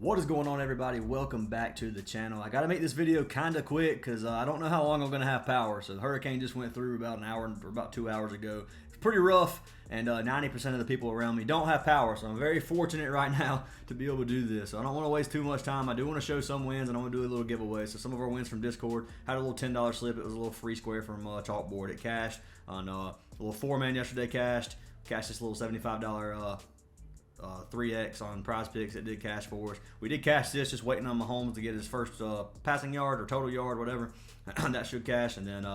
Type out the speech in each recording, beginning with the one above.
What is going on, everybody? Welcome back to the channel. I got to make this video kind of quick because I don't know how long I'm going to have power. So the hurricane just went through about an hour or about 2 hours ago. It's pretty rough, and 90% of the people around me don't have power. So I'm very fortunate right now to be able to do this. So I don't want to waste too much time. I do want to show some wins, and I want to do a little giveaway. So some of our wins from Discord had a little $10 slip. It was a little free square from CHALKBOARD. It cashed on a little 4-man yesterday. Cashed this little $75 3x on Prizepicks. It did cash for us. We did cash this, just waiting on Mahomes to get his first passing yard or total yard, whatever. That should cash. And then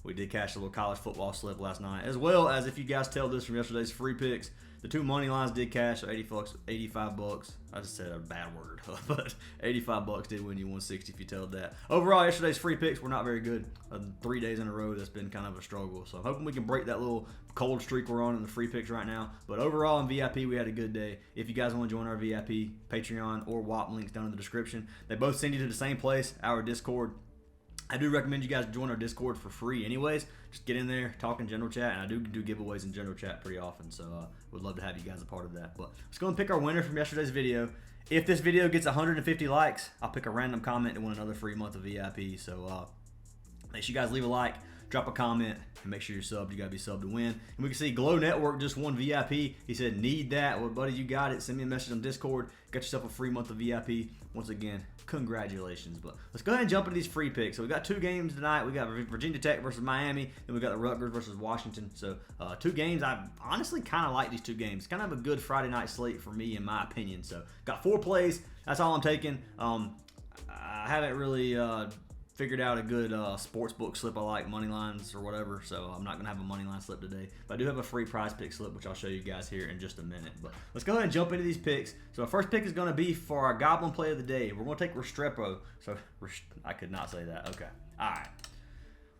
we did cash a little college football slip last night, as well as, if you guys tell this from yesterday's free picks, the two money lines did cash, so 85 bucks. I just said a bad word, but 85 bucks did win you 160 if you told that. Overall, yesterday's free picks were not very good. 3 days in a row, that's been kind of a struggle. So I'm hoping we can break that little cold streak we're on in the free picks right now. But overall, in VIP, we had a good day. If you guys want to join our VIP, Patreon or WAP, links down in the description. They both send you to the same place, our Discord. I do recommend you guys join our Discord for free anyways. Just get in there, talk in general chat, and I do giveaways in general chat pretty often, so would love to have you guys a part of that. But let's go and pick our winner from yesterday's video. If this video gets 150 likes, I'll pick a random comment to win another free month of VIP. So make sure you guys leave a like, drop a comment, and make sure you're subbed. You got to be subbed to win. And we can see Glow Network just won VIP. He said, need that. Well, buddy, you got it. Send me a message on Discord. Got yourself a free month of VIP. Once again, congratulations. But let's go ahead and jump into these free picks. So we got 2 games tonight. We got Virginia Tech versus Miami. Then we got the Rutgers versus Washington. So 2 games. I honestly kind of like these 2 games. Kind of a good Friday night slate for me, in my opinion. So got 4 plays. That's all I'm taking. I haven't really figured out a good sports book slip I like, money lines or whatever, so I'm not going to have a money line slip today. But I do have a free prize pick slip, which I'll show you guys here in just a minute. But let's go ahead and jump into these picks. So our first pick is going to be for our Goblin play of the day. We're going to take Restrepo. So I could not say that. Okay. All right.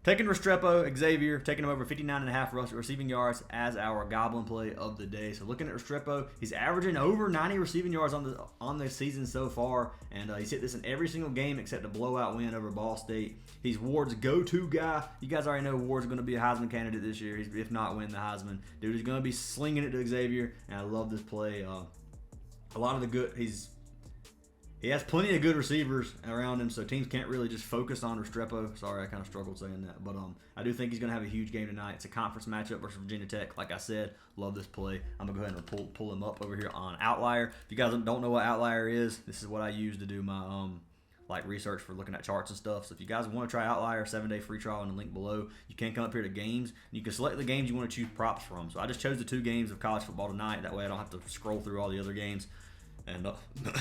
Taking Restrepo, Xavier, taking him over 59.5 receiving yards as our Goblin play of the day. So looking at Restrepo, he's averaging over 90 receiving yards on the season so far, and he's hit this in every single game except a blowout win over Ball State. He's Ward's go-to guy. You guys already know Ward's going to be a Heisman candidate this year, if not win the Heisman. Dude, he's going to be slinging it to Xavier, and I love this play. A lot of the good, he has plenty of good receivers around him, so teams can't really just focus on Restrepo. Sorry, I kind of struggled saying that. But I do think he's going to have a huge game tonight. It's a conference matchup versus Virginia Tech. Like I said, love this play. I'm going to go ahead and pull him up over here on OUTLIER. If you guys don't know what OUTLIER is, this is what I use to do my research for looking at charts and stuff. So if you guys want to try OUTLIER, 7-day free trial in the link below. You can come up here to games, and you can select the games you want to choose props from. So I just chose the 2 games of college football tonight. That way I don't have to scroll through all the other games, and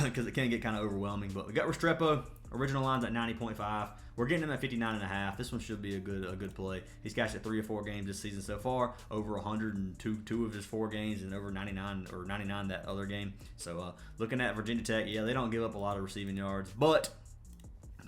because it can get kind of overwhelming. But we got Restrepo, original lines at 90.5. We're getting him at 59.5. This one should be a good play. He's cashed at 3 or 4 games this season so far, over 102 of his 4 games, and over 99 that other game. So looking at Virginia Tech, yeah, they don't give up a lot of receiving yards, but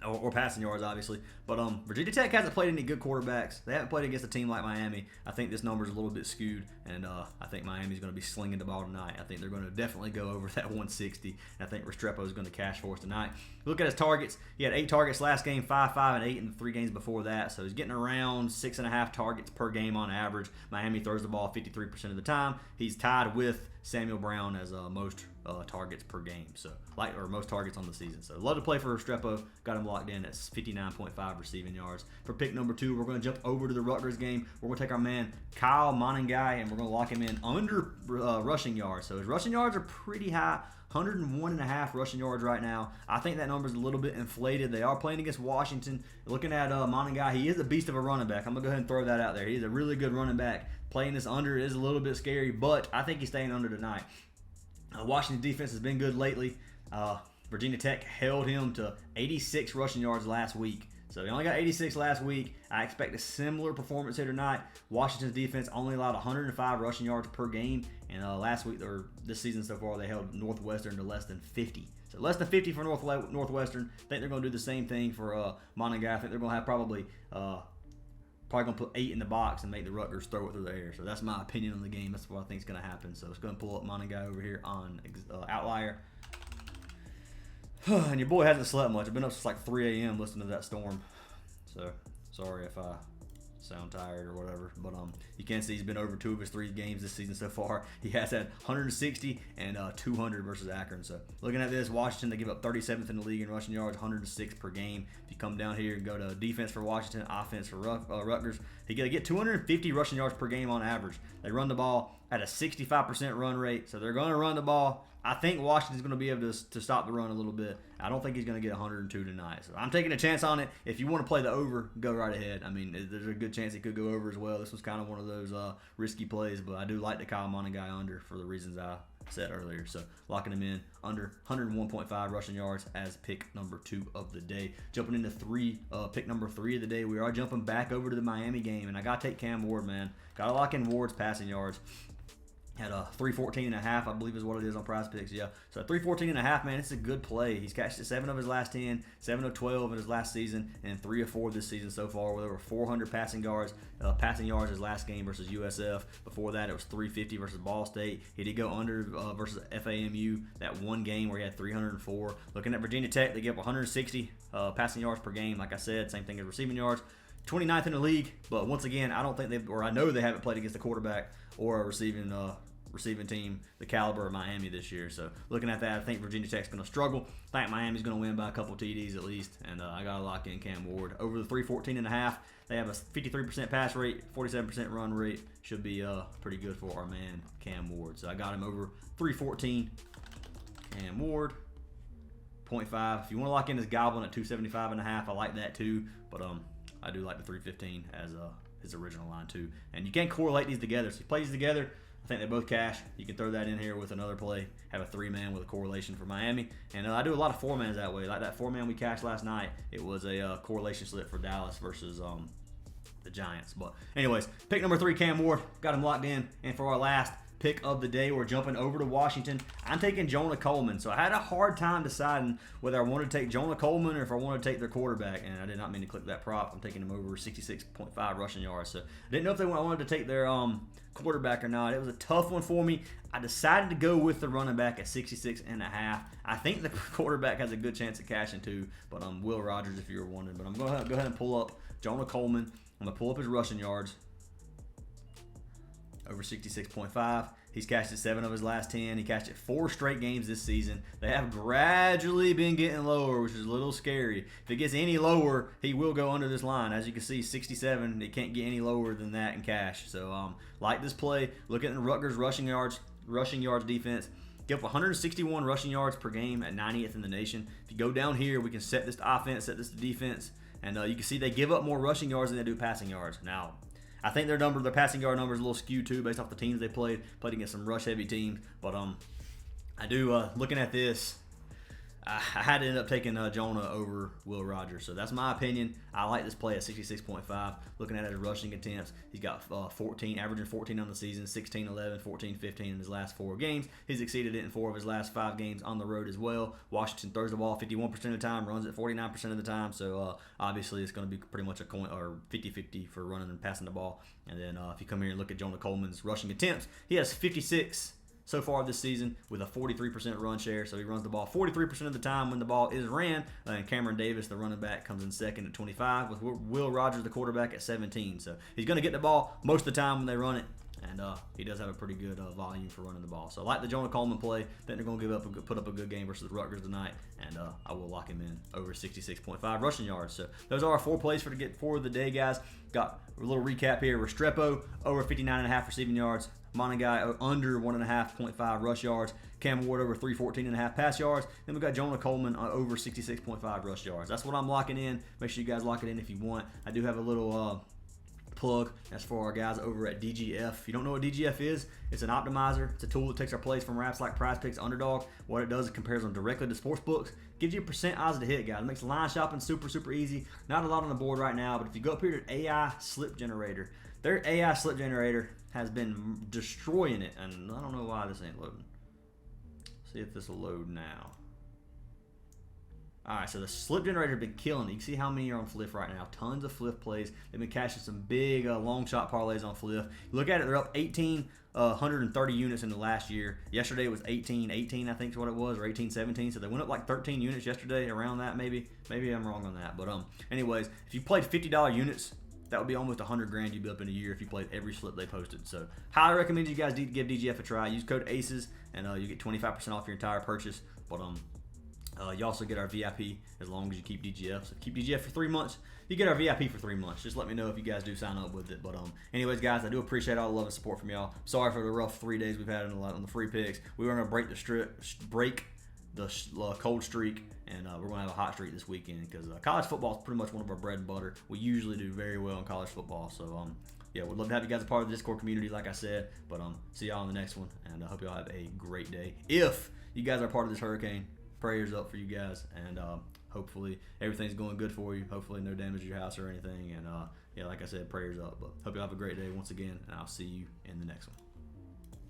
or passing yards, obviously. But Virginia Tech hasn't played any good quarterbacks. They haven't played against a team like Miami. I think this number is a little bit skewed, and I think Miami's going to be slinging the ball tonight. I think they're going to definitely go over that 160, and I think Restrepo is going to cash for us tonight. Look at his targets. He had 8 targets last game, 5, 5, and 8 in the 3 games before that. So he's getting around 6.5 targets per game on average. Miami throws the ball 53% of the time. He's tied with Samuel Brown as most targets per game, so most targets on the season. So love to play for Restrepo. Got him locked in at 59.5 receiving yards. For pick number 2, we're going to jump over to the Rutgers game. We're going to take our man Kyle Monangai, and we're going to lock him in under rushing yards. So his rushing yards are pretty high. 101.5 rushing yards right now. I think that number is a little bit inflated. They are playing against Washington. Looking at Monangai, he is a beast of a running back. I'm going to go ahead and throw that out there. He's a really good running back. Playing this under is a little bit scary, but I think he's staying under tonight. Washington defense has been good lately. Virginia Tech held him to 86 rushing yards last week. So he only got 86 last week. I expect a similar performance here tonight. Washington's defense only allowed 105 rushing yards per game. And last week, or this season so far, they held Northwestern to less than 50. So less than 50 for Northwestern. I think they're going to do the same thing for Monangai. I think they're going to have probably going to put 8 in the box and make the Rutgers throw it through the air. So that's my opinion on the game. That's what I think is going to happen. So let's go and pull up Monangai over here on OUTLIER. And your boy hasn't slept much. I've been up since like 3 a.m. listening to that storm. So sorry if I sound tired or whatever, but you can see he's been over 2 of his 3 games this season so far. He has had 160 and 200 versus Akron. So looking at this, Washington, they give up 37th in the league in rushing yards, 106 per game. If you come down here and go to defense for Washington, offense for Rutgers, he get 250 rushing yards per game on average. They run the ball at a 65% run rate, so they're going to run the ball. I think Washington's going to be able to stop the run a little bit. I don't think he's going to get 102 tonight. So I'm taking a chance on it. If you want to play the over, go right ahead. I mean, there's a good chance he could go over as well. This was kind of one of those risky plays, but I do like the Kyle Monaghan under for the reasons I said earlier. So locking him in under 101.5 rushing yards as pick number 2 of the day. Jumping into pick number 3 of the day, we are jumping back over to the Miami game, and I got to take Cam Ward, man. Got to lock in Ward's passing yards. Had a 314.5, I believe is what it is on Prizepicks, yeah. So 314.5, man, it's a good play. He's cashed it 7 of his last 10, 7 of 12 in his last season, and 3 of 4 this season so far with over 400 passing yards his last game versus USF. Before that, it was 350 versus Ball State. He did go under versus FAMU that one game where he had 304. Looking at Virginia Tech, they give up 160 passing yards per game. Like I said, same thing as receiving yards. 29th in the league, but once again, I know they haven't played against a quarterback or a receiving team the caliber of Miami this year. So looking at that, I think Virginia Tech's going to struggle. I think Miami's going to win by a couple TDs at least, and I got to lock in Cam Ward. Over the 314.5, they have a 53% pass rate, 47% run rate. Should be pretty good for our man Cam Ward. So I got him over 314. Cam Ward, 0.5. If you want to lock in his Goblin at 275.5, I like that too, but I do like the 315 as his original line too. And you can't correlate these together. So he plays together. I think they both cash. You can throw that in here with another play. Have a 3-man with a correlation for Miami. And I do a lot of 4-mans that way. Like that 4-man we cashed last night, it was a correlation slip for Dallas versus the Giants. But anyways, pick number 3, Cam Ward. Got him locked in. And for our last pick of the day, we're jumping over to Washington. I'm taking Jonah Coleman. So I had a hard time deciding whether I wanted to take Jonah Coleman or if I wanted to take their quarterback. And I did not mean to click that prop. I'm taking him over 66.5 rushing yards. So I didn't know if I wanted to take their quarterback or not. It was a tough one for me. I decided to go with the running back at 66.5. I think the quarterback has a good chance of cashing too, but Will Rogers if you were wondering. But I'm going to go ahead and pull up Jonah Coleman. I'm going to pull up his rushing yards. Over 66.5. He's cashed it 7 of his last 10. He cashed it 4 straight games this season. They have gradually been getting lower, which is a little scary. If it gets any lower, he will go under this line. As you can see, 67. It can't get any lower than that in cash. So, like this play. Look at the Rutgers rushing yards defense. Give up 161 rushing yards per game at 90th in the nation. If you go down here, we can set this to offense, set this to defense. And you can see they give up more rushing yards than they do passing yards. Now, I think their passing yard number is a little skewed too based off the teams they played against some rush-heavy teams. But I do, looking at this, I had to end up taking Jonah over Will Rogers. So that's my opinion. I like this play at 66.5. Looking at his rushing attempts, he's got 14, averaging 14 on the season, 16, 11, 14, 15 in his last 4 games. He's exceeded it in 4 of his last 5 games on the road as well. Washington throws the ball 51% of the time, runs it 49% of the time. So obviously it's going to be pretty much a coin or 50-50 for running and passing the ball. And then if you come here and look at Jonah Coleman's rushing attempts, he has 56 so far this season with a 43% run share. So he runs the ball 43% of the time when the ball is ran. And Cameron Davis, the running back, comes in second at 25 with Will Rogers, the quarterback, at 17. So he's going to get the ball most of the time when they run it. And he does have a pretty good volume for running the ball. So I like the Jonah Coleman play. I think they're going to put up a good game versus Rutgers tonight. And I will lock him in over 66.5 rushing yards. So those are our 4 plays for the day, guys. Got a little recap here. Restrepo over 59.5 receiving yards. Monaghan under 1.5 rush yards. Cam Ward over 314.5 pass yards. Then we got Jonah Coleman over 66.5 rush yards. That's what I'm locking in. Make sure you guys lock it in if you want. I do have a little plug. That's for our guys over at DGF. If you don't know what DGF is, it's an optimizer. It's a tool that takes our plays from apps like Prizepicks, UNDERDOG. What it does is compares them directly to sports books. Gives you % odds to hit, guys. It makes line shopping super easy. Not a lot on the board right now, but if you go up here to AI Slip Generator, their AI Slip Generator has been destroying it, and I don't know why this ain't loading. See if this will load now. Alright, so the slip generator has been killing it. You can see how many are on Fliff right now. Tons of Fliff plays. They've been cashing some big long shot parlays on Fliff. Look at it, they're up 1,830 units in the last year. Yesterday it was 18 I think is what it was, or 1817. So they went up like 13 units yesterday, around that maybe. Maybe I'm wrong on that. But anyways, if you played $50 units, that would be almost 100 grand you'd be up in a year if you played every slip they posted. So highly recommend you guys give DGF a try. Use code ACES and you get 25% off your entire purchase. But you also get our VIP as long as you keep DGF. So keep DGF for 3 months. You get our VIP for 3 months. Just let me know if you guys do sign up with it. But anyways, guys, I do appreciate all the love and support from y'all. Sorry for the rough 3 days we've had on the free picks. We were gonna break the cold streak, and we're gonna have a hot streak this weekend because college football is pretty much one of our bread and butter. We usually do very well in college football. So yeah, we'd love to have you guys a part of the Discord community, like I said. But see y'all in the next one, and I hope y'all have a great day. If you guys are part of this hurricane, prayers up for you guys, and hopefully everything's going good for you. Hopefully no damage to your house or anything, and yeah, like I said, prayers up. But hope you have a great day once again, and I'll see you in the next one.